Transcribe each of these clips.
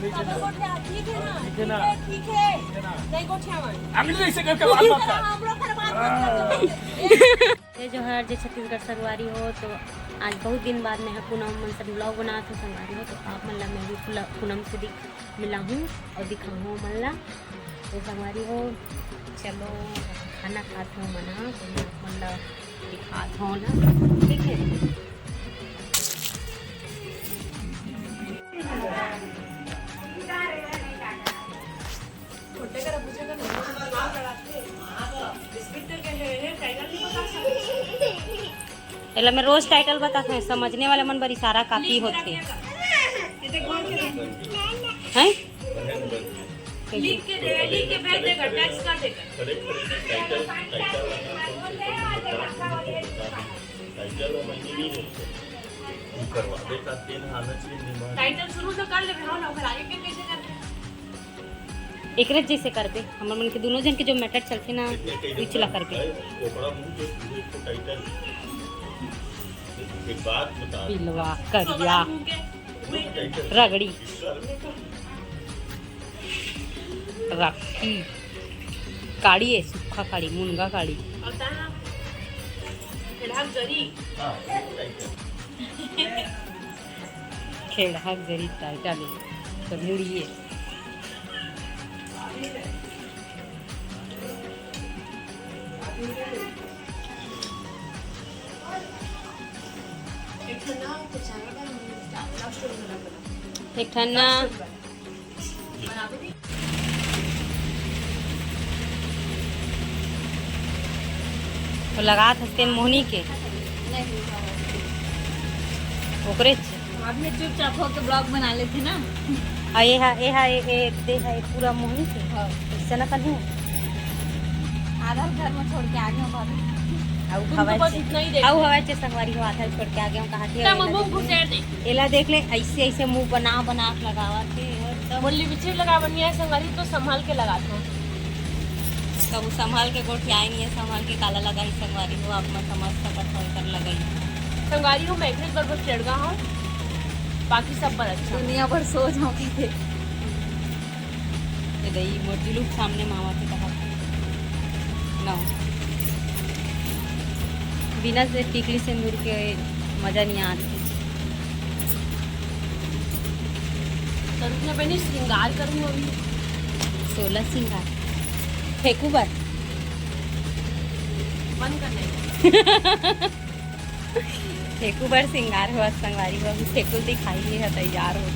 ठीक है ना ठीक है ना, ठीक है ना ठीक है ठीक है ना नहीं गोठिया में अगले ऐसे करके बात मत कर हम लोग कर बात ये जो है जो छत्तीसगढ़ संगवारी हो तो आज बहुत दिन बाद में पूनम मन से ब्लॉग बना था संगवारी हो तो आप मतलब मैं भी पूनम से मिला हूँ और दिखाऊँ मल्ला तो संगवारी हो चलो खाना खाते हो मना तो मैं मतलब दिखाता हूँ ना ठीक है। पहले मैं रोज टाइटल बताते हैं समझने वाले मन बर इशारा काफी होते हैं लिख के भेज देगा टैक्स कर देगा टाइटल शुरू तो कर ले हम लोग आगे के कैसे करते एक जैसे करबे हमर मन के दोनों जन के जो मैटर चलते ना पिछला करबे एक बात बता पिलवा करिया रगड़ी राखी काड़ी है सूखा काड़ी मुनगा काड़ी खेड़ा जरी टाइटल तो मुड़िए एक ठन्ना तो लगा थे मोहनी के ओकरे आपने चुपचाप होकर ब्लॉग बना लेते ना ये दे है पूरा मोहनी के इससे ना कन्हू आधा घर में छोड़ के आ गए भाभी आउ हवा चे संगवारी हो आधा छोड़ के आ गए कहा थे एला देख ले ऐसे ऐसे मुंह बना बना के लगावा थे मुरली बिछे लगा बनिया संगवारी तो संभाल के लगाता हूँ कब संभाल के गोठी आई नहीं है संभाल के काला लगाई संगवारी हो आप मैं समझ सकत हो कर लगाई संगवारी हूँ मैग्नेट पर बस चढ़ गया हूँ बाकी सब पर अच्छा दुनिया भर सो जाओ के दही मोटी लोग सामने मामा के कहा ना बिना से टिकली से दूर के मजा नहीं आती तो मैंने श्रृंगार करूँ अभी 16 श्रृंगार फेंकू बार बंद करने फेंकू बार श्रृंगार हुआ संगवारी हुआ फेंकू दिखाई नहीं है तैयार हो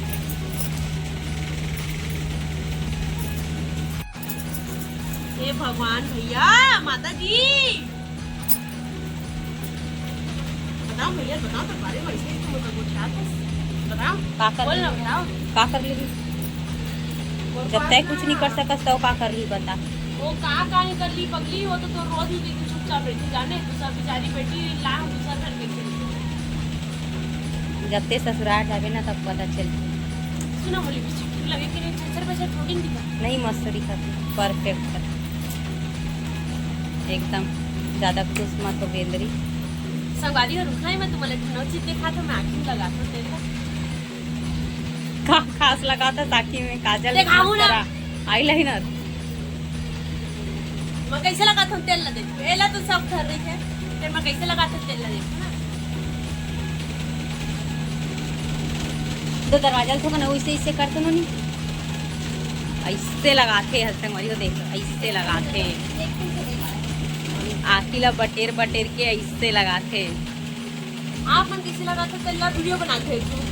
हे भगवान भैया माता जी बताओ भैया बताओ तो बारे में ऐसे तुम लोग क्या बताओ का कर ली जब तक कुछ नहीं कर सकस तो का कर ली बता वो का नहीं कर ली पगली हो तो रोज ही देखी चुपचाप बैठी जाने दूसरा बेचारी बेटी ला दूसरा घर कैसे जब ते ससुराल जावे ना तब पता चल सुना बोली लगे कि नहीं छतर बचर थोड़ी नहीं दिखा नहीं मस्त दिखती परफेक्ट एकदम ज्यादा खुश मत हो गेंदरी संगवारी हो रुकना है मैं तुम्हारे नोचित देखा था मैं आँखी लगा तो देखा का खास लगा था ताकि में काजल दिखाऊं ना आईलाइनर मैं कैसे लगाता हूँ तेल लगा दे एला तो सब धर रही है फिर मैं कैसे लगाता हूँ तेल लगा ना तो दरवाजा तो ना वैसे ऐसे करते ना नहीं ऐसे लगाते हैं संगवारी को देख ऐसे लगाते आखिला बटेर बटेर के ऐसे लगाते आप मन कैसे लगाते तेल वीडियो बनाते हो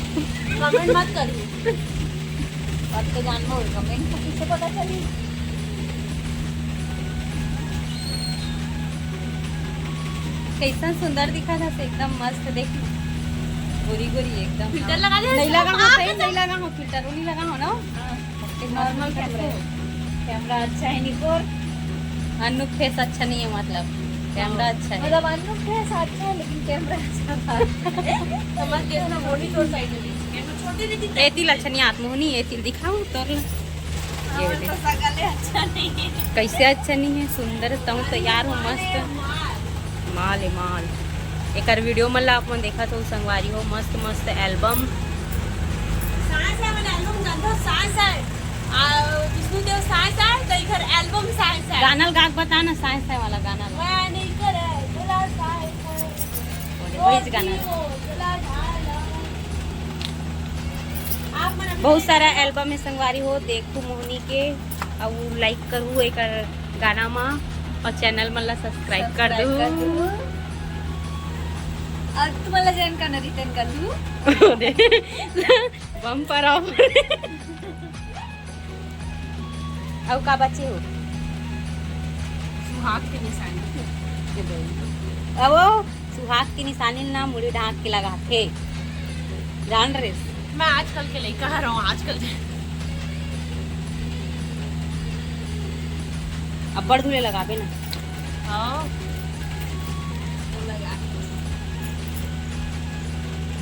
कमेंट मत करिए और तो जानना होगा कमेंट तो किसे पता चली कैसा सुंदर दिखा था एकदम मस्त देख गोरी गोरी एकदम फिल्टर लगा दे नहीं लगा हो सही नहीं लगा हो फिल्टर नहीं लगा हो ना नॉर्मल कैमरा अच्छा है निकोर अनूप फेस अच्छा नहीं है मतलब कैमरा अच्छा है मतलब अनूप फेस अच्छा है लेकिन कैमरा अच्छा था समझ देखना मॉनिटर साइड में कैमरा छोटे नहीं दिखते एतिल अच्छा नहीं आत्मोहनी एतिल दिखाओ तोर तो सगले अच्छा नहीं है कैसे अच्छा नहीं है सुंदर तुम तैयार हो मस्त माल है माल एक वीडियो मतलब आप मन देखा तो संगवारी हो मस्त मस्त एल्बम सांस है मैंने एल्बम जानता सांस है गाना गा बता ना, साए साए वाला गाना गा। मैं नहीं करे चला साए वही गाना। आप मन बहुत सारा एल्बम में संगवारी हो, देखू मोहनी के और लाइक करू एक गाना में और चैनल मला सब्सक्राइब कर दू। और तुम्हाला जॉइन करना रिटर्न कर दूं। Bumper offer. और का बच्चे हो सुहाग के निशानी। अब सुहाग की निशानी ना मुड़ी ढाक के लगा थे, जान रहे। मैं आजकल के लिए कह रहा हूँ, आजकल अब बड़ धुले लगाबे ना। हाँ लगा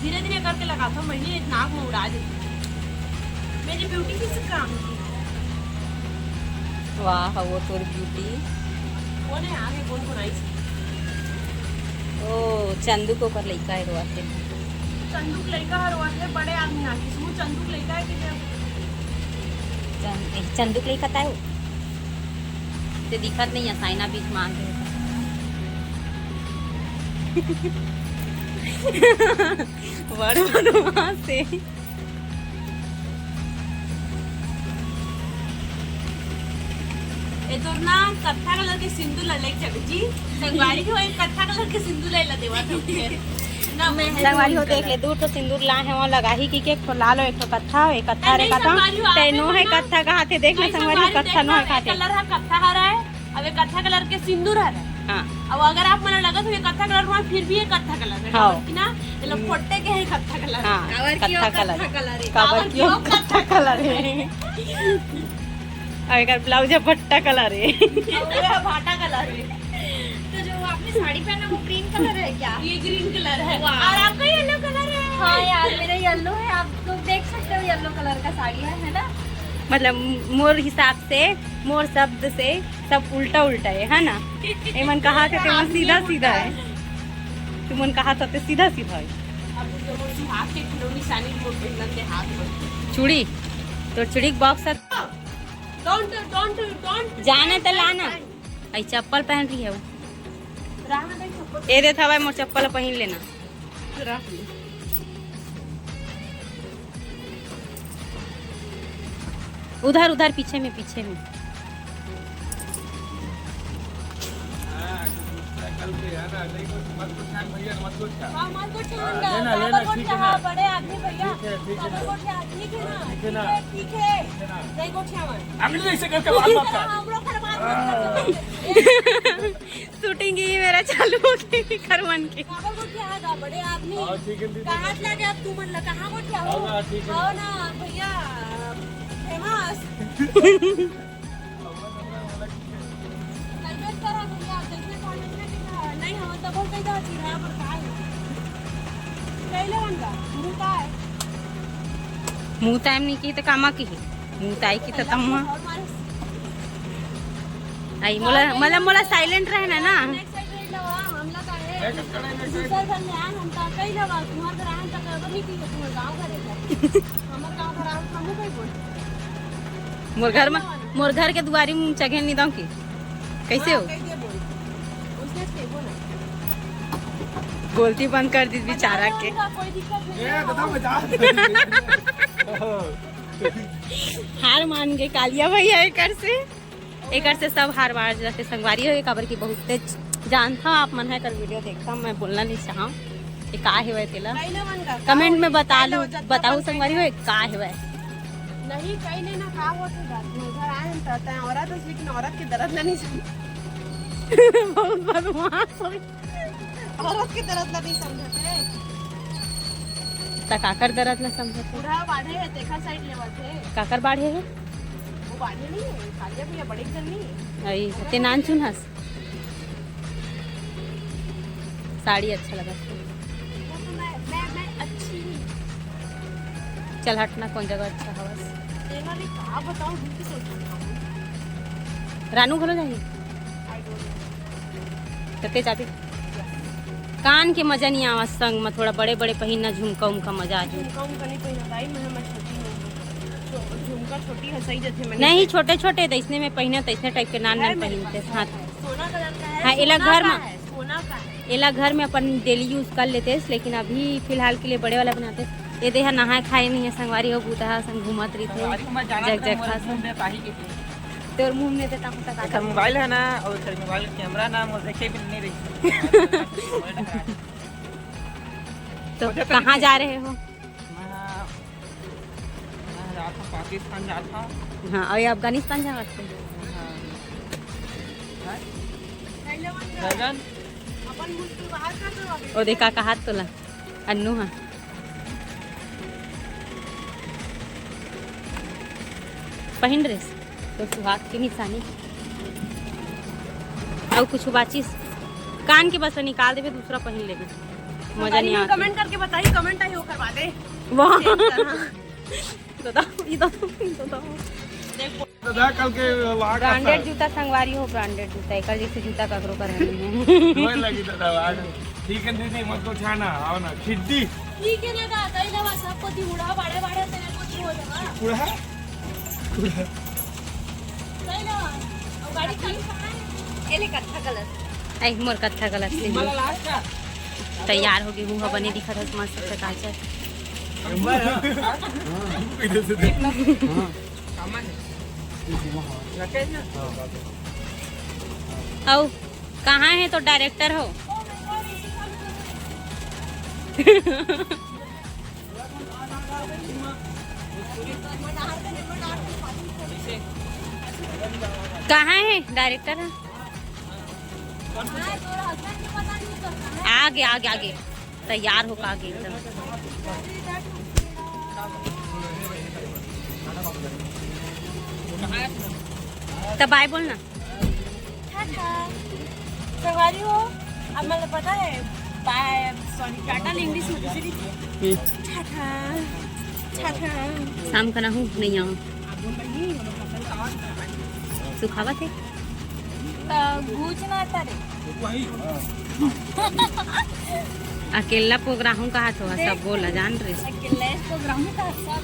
धीरे धीरे करके लगाता हूँ, महीने नाक में उड़ा देती। मेरी ब्यूटी किस काम की? वाह वो तोर ब्यूटी। कौन है आगे, कौन आई? ओ चंदू को पर लइका है रोते। चंदूक लड़का हर वाले बड़े आदमी आके समूह चंदूक लड़का है कि चंदू के लइका तायो ते दिखत नहीं है, साइना बीच मांग बड़ वहाँ से ये तो ना कत्था कलर के सिंदूर लले जी संगवारी हो, एक कत्था कलर के सिंदूर ले ला देवा तो ना मैं संगवारी हो देख ले, दूर तो सिंदूर ला है वहाँ लगा ही की एक ला लो, एक तो कत्था हो, एक कत्था रे कत्था तेनो है कत्था कहाँ थे देख ले संगवारी कत्था नो है खाते कलर है कत्था हरा है, अब एक कत्था कलर के सिंदूर हरा है। हाँ अब अगर आप मना लगा तो ये कत्था कलर में फिर भी ये कत्था कलर है। हाँ। कि ना ये लोग फोटे के है कत्था कलर। हाँ कत्था कलर है काबर क्यों कत्था कलर है। और एक ब्लाउज है भट्टा कलर है, और भाटा कलर है। तो जो आपने साड़ी पहना वो ग्रीन कलर है क्या? ये ग्रीन कलर है और आपका येलो कलर है। हाँ यार मेरा येलो है, आप लोग देख सकते हो येलो कलर का साड़ी है ना। मतलब मोर हिसाब से, मोर शब्द से सब उल्टा उल्टा है ना। एमन कहा थे तेमन सीधा सीधा है, तुमन कहा था ते सीधा सीधा है। अब जो सुहाग के खिलौनी सानी को पहनन के हाथ में चूड़ी तो चूड़ी के बॉक्स डोंट जाने तो लाना। आई चप्पल पहन रही है वो, रहना दे सब ए दे था मोर चप्पल पहन लेना। रख ले। उधर उधर पीछे में पीछे में। हां मत को ठंडा लेना ठीक है ना, बड़े आदमी भैया ठीक है ना, ठीक है नहीं को छावन अगले ऐसे करके बात मत कर। हम लोग खरवान शूटिंग ही मेरा चालू हो गई करवन की। काबर को क्या बड़े आदमी ठीक है दीदी। कहां लगे अब तू मन लगा कहां को क्या हो हाँ, ठीक है। आओ ना भैया फेमस कल्पेट करा भैया देखने कौन है नहीं हम तो बहुत कहीं छी रहा पर काय कैले बनगा मुंह का है मुंह टाइम नहीं की तो कामा की है, मुंह ताई की तो तम्मा आई मोला मतलब मोला साइलेंट रहना ना। नेक्स्ट साइड रेड लगा हमला का है दूसरा घर में आन हम ता कई लगा तुम्हार घर आन तक नहीं की तुम्हार गांव घर है हमर गांव घर आन हमू कई बोल मोर घर के दुआरी में चघे नहीं दऊ की कैसे हो। उसने के बोला बोलती बंद कर दी बेचारा के। कोई दिक्कत नहीं ए बताओ बता। हार मान गए कालिया भैया एकर से सब हार बार जाते संगवारी हो काबर की बहुत तेज जानता आप मन है कर वीडियो देखता मैं बोलना नहीं चाहा ये का है वह तेला कैले बनगा कमेंट में बताओ संगवारी हो का है वह नहीं कैले ना का होत है घर आए हम कहते हैं औरत है लेकिन औरत के दर्द नहीं समझ बहुत बदमाश हो औरत के दर्द नहीं समझते काकर दर्द न समझते पूरा बाढ़े है देखा साइड लेवल थे काकर बाढ़े है वो बाढ़े नहीं है खालिया भैया बड़े घर नहीं है आई ते नान चुनहस साड़ी अच्छा लगा वो तो मैं अच्छी चल हटना कौन जगह अच्छा हवस तेना ने का बताऊं ढूंढ के सोच रानू घलो जाही आई डोंट कते जाबे कान के मजा नहीं आवा संग में थोड़ा बड़े बड़े पहिनना झुमका उमका मजा आ जाए। झुमका उमका नहीं पहना भाई मैं छोटी हूं तो झुमका झुमका छोटी है सही जैसे मैंने नहीं छोटे छोटे तैसने में पहने तैसने टाइप के नान नान पहनते हाँ सोना कलर का है। हाँ एला घर में सोना का है। एला घर में अपन डेली यूज कर लेते हैं लेकिन अभी फिलहाल के लिए बड़े वाला बनाते हैं। ये देहा नहाए खाए नहीं है संगवारी हो बूता संग घूमत रही थे जग जग खास तेरे मुंह में देता हूँ तक अच्छा मोबाइल है ना और सर मोबाइल कैमरा ना मुझे देखे भी नहीं रही तो कहाँ जा रहे हो? मैं जा था पाकिस्तान जा था। हाँ और ये अफगानिस्तान जा सकते हैं। गगन अपन मुल्क के बाहर कर दो अभी। और देखा का हाथ तोला अन्नू हाँ पहन ड्रेस तो सुहाग की निशानी और कुछ बाचिस कान के बस निकाल देवे दूसरा पहन लेवे मजा नहीं आता। कमेंट करके बताइए कमेंट आई हो करवा दे। वाह दादा कल के वहां का ब्रांडेड जूता संगवारी हो ब्रांडेड जूता एक जैसे जूता ककरो कर नहीं है वही लगी दादा आज ठीक है दीदी मत को छाना आओ ना खिड्डी ठीक है ना दादा इला वासा को दी उड़ा बाड़े बाड़े तेरे को हो जाएगा। कुड़ा सही ना और गाड़ी खाली कहां है? एले कत्था कलर। आई मोर कत्था गलत से मला लास्ट का तैयार हो गई हूँ बने दिखा था मस्त से काचा इधर से देखना सामान है रखे ना आओ कहाँ है तो डायरेक्टर हो कहाँ है डायरेक्टर है आगे आगे आगे तैयार होकर आगे एकदम तब बाय बोलना सवारी हो अब मुझे पता है बाय सॉरी टाटा इंग्लिश में दूसरी टाटा टाटा शाम का ना हूँ नहीं आऊँ सुखावा थे पूछना था रे अकेला प्रोग्राम कहा तो सब बोला जान रहे अकेले प्रोग्राम का सब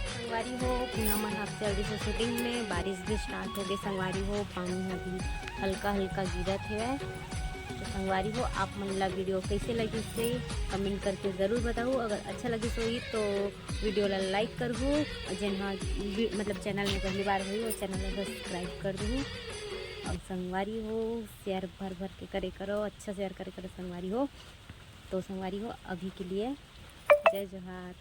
संगवारी हो पुनः मन आप जल्दी से शूटिंग में बारिश भी स्टार्ट हो गई संगवारी हो पानी अभी हल्का हल्का गिरत है तो संगवारी हो आप मन ला वीडियो कैसे लगी से कमेंट करके ज़रूर बताओ अगर अच्छा लगी तो वीडियो ला लाइक करहूँ जिन मतलब चैनल में पहली बार हुई वो चैनल में सब्सक्राइब कर दूँ और संगवारी हो शेयर भर भर के करे करो अच्छा शेयर करे करो संगवारी हो तो संगवारी हो अभी के लिए जय जोहार।